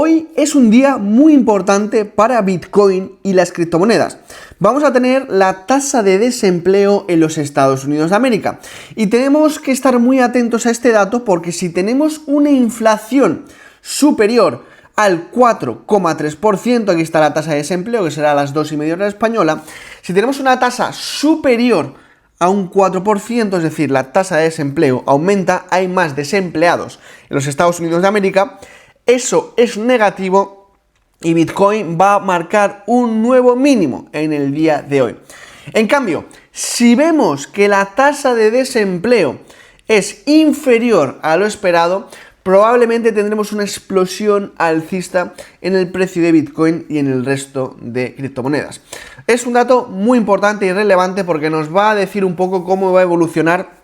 Hoy es un día muy importante para Bitcoin y las criptomonedas. Vamos a tener la tasa de desempleo en los Estados Unidos de América y tenemos que estar muy atentos a este dato porque si tenemos una inflación superior al 4,3%, aquí está la tasa de desempleo que será a las 2,5 horas española, si tenemos una tasa superior a un 4%, es decir, la tasa de desempleo aumenta, hay más desempleados en los Estados Unidos de América, eso es negativo y Bitcoin va a marcar un nuevo mínimo en el día de hoy. En cambio, si vemos que la tasa de desempleo es inferior a lo esperado, probablemente tendremos una explosión alcista en el precio de Bitcoin y en el resto de criptomonedas. Es un dato muy importante y relevante porque nos va a decir un poco cómo va a evolucionar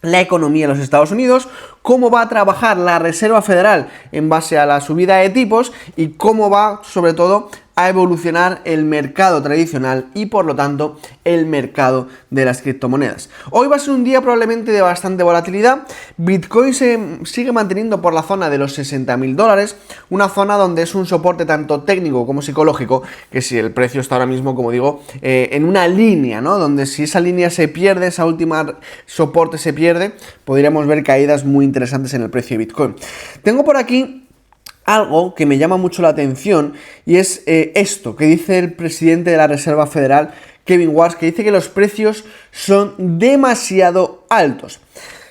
la economía en los Estados Unidos, cómo va a trabajar la Reserva Federal en base a la subida de tipos y cómo va, sobre todo, a evolucionar el mercado tradicional y, por lo tanto, el mercado de las criptomonedas. Hoy va a ser un día probablemente de bastante volatilidad. Bitcoin se sigue manteniendo por la zona de los $60.000, una zona donde es un soporte tanto técnico como psicológico, que si el precio está ahora mismo, como digo, en una línea, ¿no? Donde si esa línea se pierde, esa última soporte se pierde, podríamos ver caídas muy interesantes en el precio de Bitcoin. Tengo por aquí algo que me llama mucho la atención y es esto que dice el presidente de la Reserva Federal, Kevin Warsh, que dice que los precios son demasiado altos,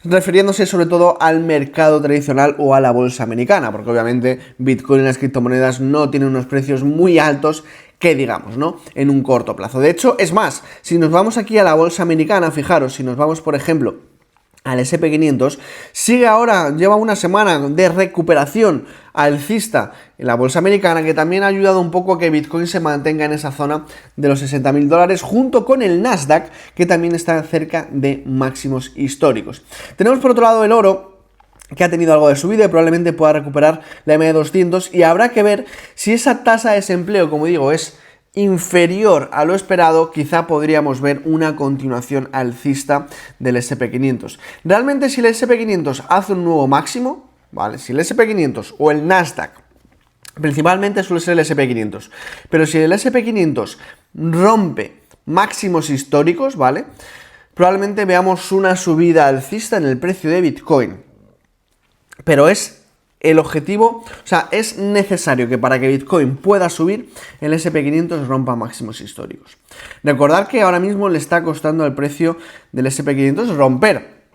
refiriéndose sobre todo al mercado tradicional o a la bolsa americana, porque obviamente Bitcoin y las criptomonedas no tienen unos precios muy altos que digamos, ¿no? En un corto plazo. De hecho, es más, si nos vamos aquí a la bolsa americana, fijaros, si nos vamos, por ejemplo, al S&P 500, sigue ahora, lleva una semana de recuperación alcista en la bolsa americana, que también ha ayudado un poco a que Bitcoin se mantenga en esa zona de los $60.000, junto con el Nasdaq, que también está cerca de máximos históricos. Tenemos por otro lado el oro, que ha tenido algo de subida y probablemente pueda recuperar la MA200, y habrá que ver si esa tasa de desempleo, como digo, es inferior a lo esperado, quizá podríamos ver una continuación alcista del S&P 500. Realmente, si el S&P 500 hace un nuevo máximo, ¿vale? Si el S&P 500 o el Nasdaq, principalmente suele ser el S&P 500, pero si el S&P 500 rompe máximos históricos, ¿vale? Probablemente veamos una subida alcista en el precio de Bitcoin. Pero es el objetivo, o sea, es necesario que para que Bitcoin pueda subir, el S&P 500 rompa máximos históricos. Recordad que ahora mismo le está costando al precio del S&P 500 romper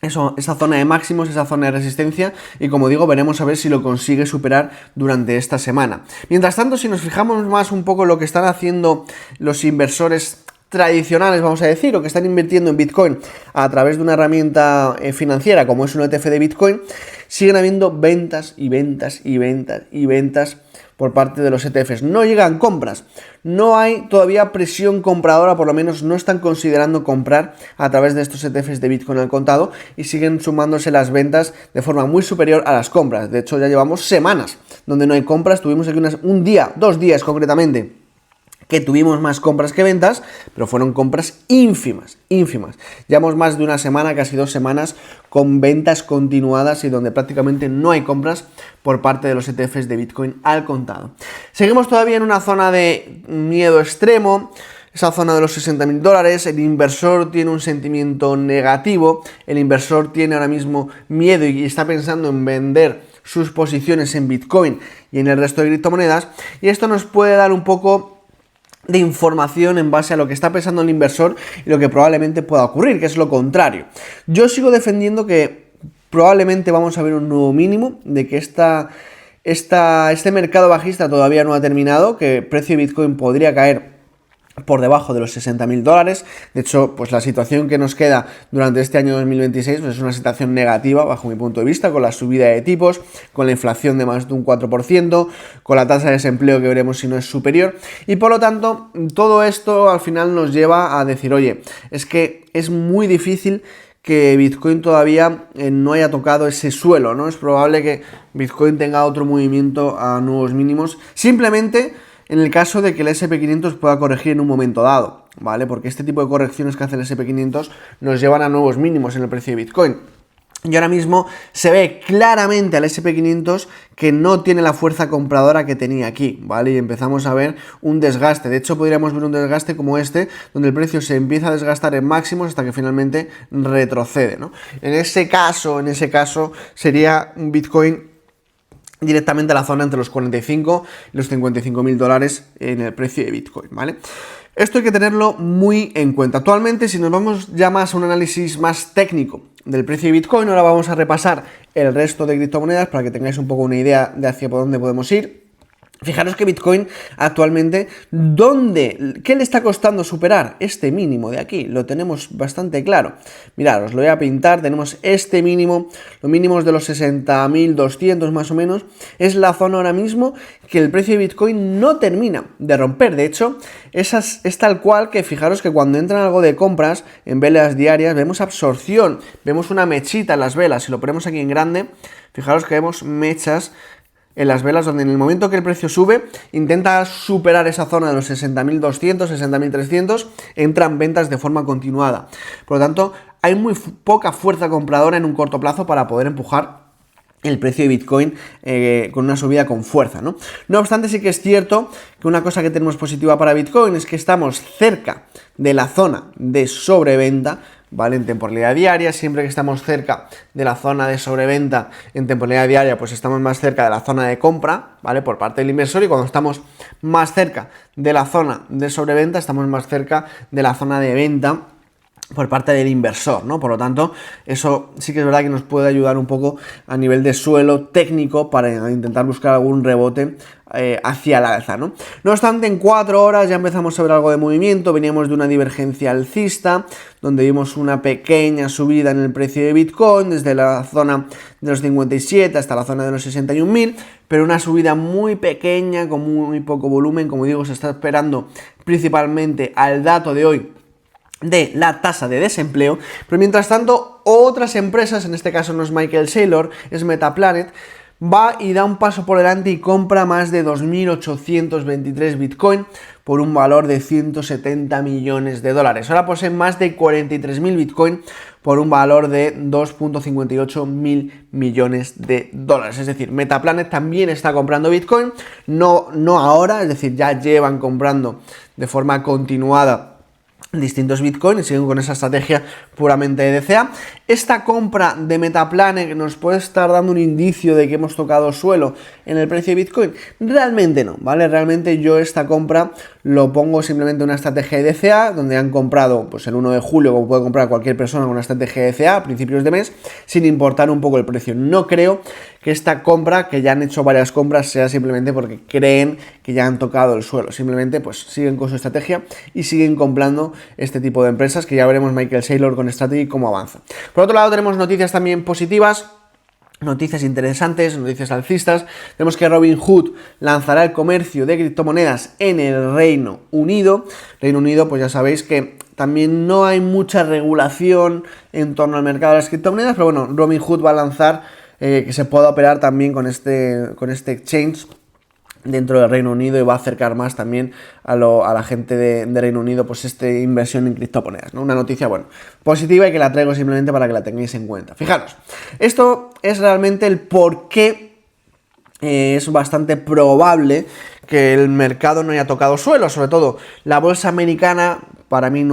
esa zona de máximos, esa zona de resistencia, y como digo, veremos a ver si lo consigue superar durante esta semana. Mientras tanto, si nos fijamos más un poco en lo que están haciendo los inversores tradicionales, vamos a decir, o que están invirtiendo en Bitcoin a través de una herramienta financiera como es un ETF de Bitcoin, siguen habiendo ventas y ventas y ventas y ventas por parte de los ETFs. No llegan compras, no hay todavía presión compradora, por lo menos no están considerando comprar a través de estos ETFs de Bitcoin al contado y siguen sumándose las ventas de forma muy superior a las compras. De hecho, ya llevamos semanas donde no hay compras, tuvimos aquí un día, 2 días concretamente, que tuvimos más compras que ventas, pero fueron compras ínfimas. Llevamos más de una semana, casi 2 semanas, con ventas continuadas y donde prácticamente no hay compras por parte de los ETFs de Bitcoin al contado. Seguimos todavía en una zona de miedo extremo, esa zona de los $60.000, el inversor tiene un sentimiento negativo, el inversor tiene ahora mismo miedo y está pensando en vender sus posiciones en Bitcoin y en el resto de criptomonedas, y esto nos puede dar un poco de información en base a lo que está pensando el inversor y lo que probablemente pueda ocurrir, que es lo contrario. Yo sigo defendiendo que probablemente vamos a ver un nuevo mínimo, de que este mercado bajista todavía no ha terminado, que el precio de Bitcoin podría caer por debajo de los $60.000. De hecho, pues la situación que nos queda durante este año 2026 pues es una situación negativa bajo mi punto de vista, con la subida de tipos, con la inflación de más de un 4%, con la tasa de desempleo que veremos si no es superior, y por lo tanto todo esto al final nos lleva a decir, oye, es que es muy difícil que Bitcoin todavía no haya tocado ese suelo, ¿no? Es probable que Bitcoin tenga otro movimiento a nuevos mínimos, simplemente en el caso de que el S&P 500 pueda corregir en un momento dado, ¿vale? Porque este tipo de correcciones que hace el S&P 500 nos llevan a nuevos mínimos en el precio de Bitcoin. Y ahora mismo se ve claramente al SP500 que no tiene la fuerza compradora que tenía aquí, ¿vale? Y empezamos a ver un desgaste. De hecho, podríamos ver un desgaste como este, donde el precio se empieza a desgastar en máximos hasta que finalmente retrocede, ¿no? En ese caso sería un Bitcoin directamente a la zona entre los 45 y los 55.000 dólares en el precio de Bitcoin, ¿vale? Esto hay que tenerlo muy en cuenta. Actualmente, si nos vamos ya más a un análisis más técnico del precio de Bitcoin, ahora vamos a repasar el resto de criptomonedas para que tengáis un poco una idea de hacia por dónde podemos ir. Fijaros que Bitcoin actualmente, ¿qué le está costando superar? Este mínimo de aquí, lo tenemos bastante claro. Mirad, os lo voy a pintar, tenemos este mínimo, los mínimos de los 60.200 más o menos, es la zona ahora mismo que el precio de Bitcoin no termina de romper. De hecho, es tal cual que fijaros que cuando entra algo de compras en velas diarias, vemos absorción, vemos una mechita en las velas. Si lo ponemos aquí en grande, fijaros que vemos mechas en las velas, donde en el momento que el precio sube, intenta superar esa zona de los 60.200, 60.300, entran ventas de forma continuada. Por lo tanto, hay muy poca fuerza compradora en un corto plazo para poder empujar el precio de Bitcoin con una subida con fuerza, ¿no? No obstante, sí que es cierto que una cosa que tenemos positiva para Bitcoin es que estamos cerca de la zona de sobreventa, ¿vale? En temporalidad diaria, siempre que estamos cerca de la zona de sobreventa en temporalidad diaria, pues estamos más cerca de la zona de compra, ¿vale? Por parte del inversor, y cuando estamos más cerca de la zona de sobreventa, estamos más cerca de la zona de venta por parte del inversor, ¿no? Por lo tanto, eso sí que es verdad que nos puede ayudar un poco a nivel de suelo técnico para intentar buscar algún rebote hacia la alza, ¿no? No obstante, en 4 horas ya empezamos a ver algo de movimiento. Veníamos de una divergencia alcista, donde vimos una pequeña subida en el precio de Bitcoin, desde la zona de los 57 hasta la zona de los 61.000, pero una subida muy pequeña, con muy poco volumen. Como digo, se está esperando principalmente al dato de hoy de la tasa de desempleo, pero mientras tanto otras empresas, en este caso no es Michael Saylor, es Metaplanet, va y da un paso por delante y compra más de 2.823 Bitcoin por un valor de 170 millones de dólares. Ahora poseen más de 43.000 Bitcoin por un valor de 2.58 mil millones de dólares. Es decir, Metaplanet también está comprando Bitcoin, no ahora, es decir, ya llevan comprando de forma continuada distintos Bitcoin y siguen con esa estrategia puramente de DCA. Esta compra de Metaplanet nos puede estar dando un indicio de que hemos tocado suelo en el precio de Bitcoin. Realmente no, ¿vale? Realmente yo esta compra lo pongo simplemente en una estrategia de DCA, donde han comprado pues el 1 de julio, como puede comprar cualquier persona con una estrategia de DCA a principios de mes, sin importar un poco el precio. No creo que esta compra, que ya han hecho varias compras, sea simplemente porque creen que ya han tocado el suelo. Simplemente pues siguen con su estrategia y siguen comprando este tipo de empresas, que ya veremos Michael Saylor con Strategy cómo avanza. Por otro lado, tenemos noticias también positivas, noticias interesantes, noticias alcistas. Tenemos que Robinhood lanzará el comercio de criptomonedas en el Reino Unido. Reino Unido, pues ya sabéis que también no hay mucha regulación en torno al mercado de las criptomonedas, pero bueno, Robinhood va a lanzar que se pueda operar también con este exchange dentro del Reino Unido, y va a acercar más también a la gente de Reino Unido pues esta inversión en criptomonedas, ¿no? Una noticia, bueno, positiva, y que la traigo simplemente para que la tengáis en cuenta. Fijaros, esto es realmente el por qué es bastante probable que el mercado no haya tocado suelo. Sobre todo la bolsa americana, para mí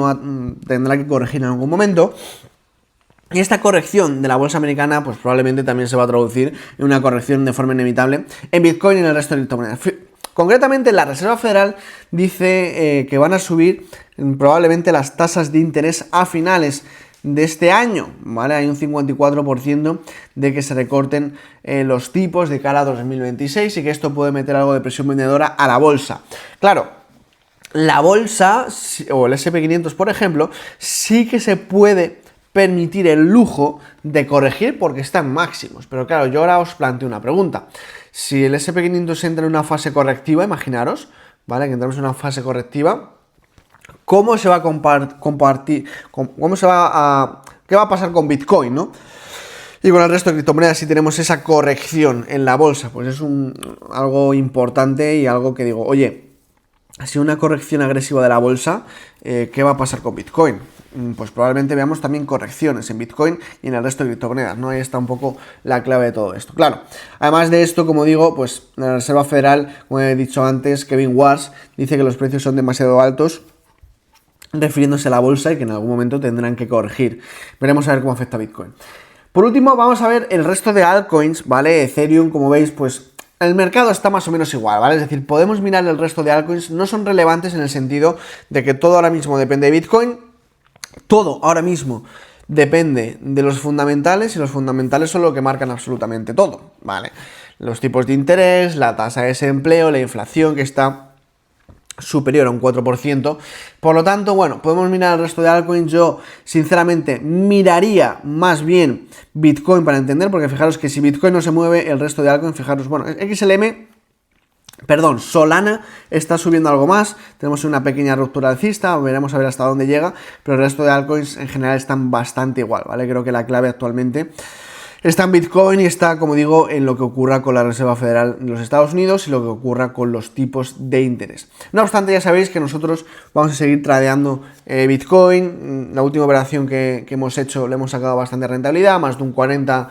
tendrá que corregir en algún momento. Y esta corrección de la bolsa americana pues probablemente también se va a traducir en una corrección de forma inevitable en Bitcoin y en el resto de criptomonedas. Concretamente, la Reserva Federal dice que van a subir probablemente las tasas de interés a finales de este año, ¿vale? Hay un 54% de que se recorten los tipos de cara a 2026, y que esto puede meter algo de presión vendedora a la bolsa. Claro, la bolsa o el SP500, por ejemplo, sí que se puede permitir el lujo de corregir porque están máximos. Pero claro, yo ahora os planteo una pregunta. Si el SP500 entra en una fase correctiva, imaginaros, ¿vale? Que entramos en una fase correctiva, ¿cómo se va a compartir? ¿Qué va a pasar con Bitcoin, no? Y con el resto de criptomonedas, si tenemos esa corrección en la bolsa, pues es algo importante y algo que digo, oye, si una corrección agresiva de la bolsa, ¿qué va a pasar con Bitcoin? pues probablemente veamos también correcciones en Bitcoin y en el resto de criptomonedas, ¿no? Ahí está un poco la clave de todo esto. Claro, además de esto, como digo, pues la Reserva Federal, como he dicho antes, Kevin Warsh, dice que los precios son demasiado altos, refiriéndose a la bolsa y que en algún momento tendrán que corregir. Veremos a ver cómo afecta a Bitcoin. Por último, vamos a ver el resto de altcoins, ¿vale? Ethereum, como veis, pues el mercado está más o menos igual, ¿vale? Es decir, podemos mirar el resto de altcoins, no son relevantes en el sentido de que todo ahora mismo depende de Bitcoin, todo ahora mismo depende de los fundamentales y los fundamentales son lo que marcan absolutamente todo, ¿vale? Los tipos de interés, la tasa de desempleo, la inflación que está superior a un 4%, por lo tanto, bueno, podemos mirar el resto de altcoins. Yo, sinceramente, miraría más bien Bitcoin para entender, porque fijaros que si Bitcoin no se mueve, el resto de altcoins, fijaros, bueno, Solana está subiendo algo más, tenemos una pequeña ruptura alcista, veremos a ver hasta dónde llega, pero el resto de altcoins en general están bastante igual, ¿vale? Creo que la clave actualmente está en Bitcoin y está, como digo, en lo que ocurra con la Reserva Federal de los Estados Unidos y lo que ocurra con los tipos de interés. No obstante, ya sabéis que nosotros vamos a seguir tradeando Bitcoin. La última operación que hemos hecho le hemos sacado bastante rentabilidad, más de un 40%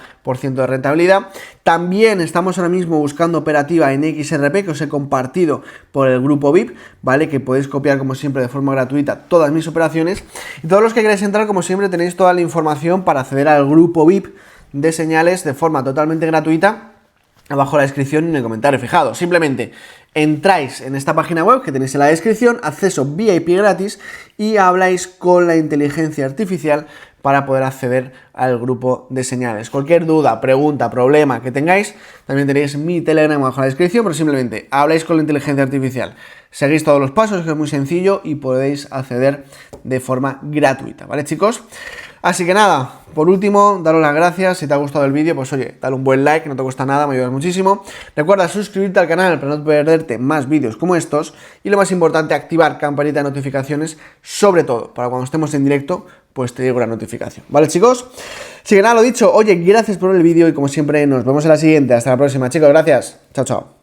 de rentabilidad. También estamos ahora mismo buscando operativa en XRP que os he compartido por el grupo VIP, ¿vale? Que podéis copiar como siempre de forma gratuita todas mis operaciones. Y todos los que queráis entrar, como siempre, tenéis toda la información para acceder al grupo VIP de señales de forma totalmente gratuita abajo en la descripción y en el comentario fijado. Simplemente entráis en esta página web que tenéis en la descripción, acceso VIP gratis y habláis con la inteligencia artificial para poder acceder al grupo de señales. Cualquier duda, pregunta, problema que tengáis, también tenéis mi Telegram abajo en la descripción, pero simplemente habláis con la inteligencia artificial, seguís todos los pasos, que es muy sencillo y podéis acceder de forma gratuita, ¿vale, chicos? Así que nada, por último, daros las gracias. Si te ha gustado el vídeo, pues oye, dale un buen like, no te cuesta nada, me ayudas muchísimo. Recuerda suscribirte al canal para no perderte más vídeos como estos. Y lo más importante, activar campanita de notificaciones, sobre todo, para cuando estemos en directo, pues te llegue una notificación. ¿Vale, chicos? Así que nada, lo dicho, oye, gracias por el vídeo y como siempre, nos vemos en la siguiente. Hasta la próxima, chicos, gracias. Chao, chao.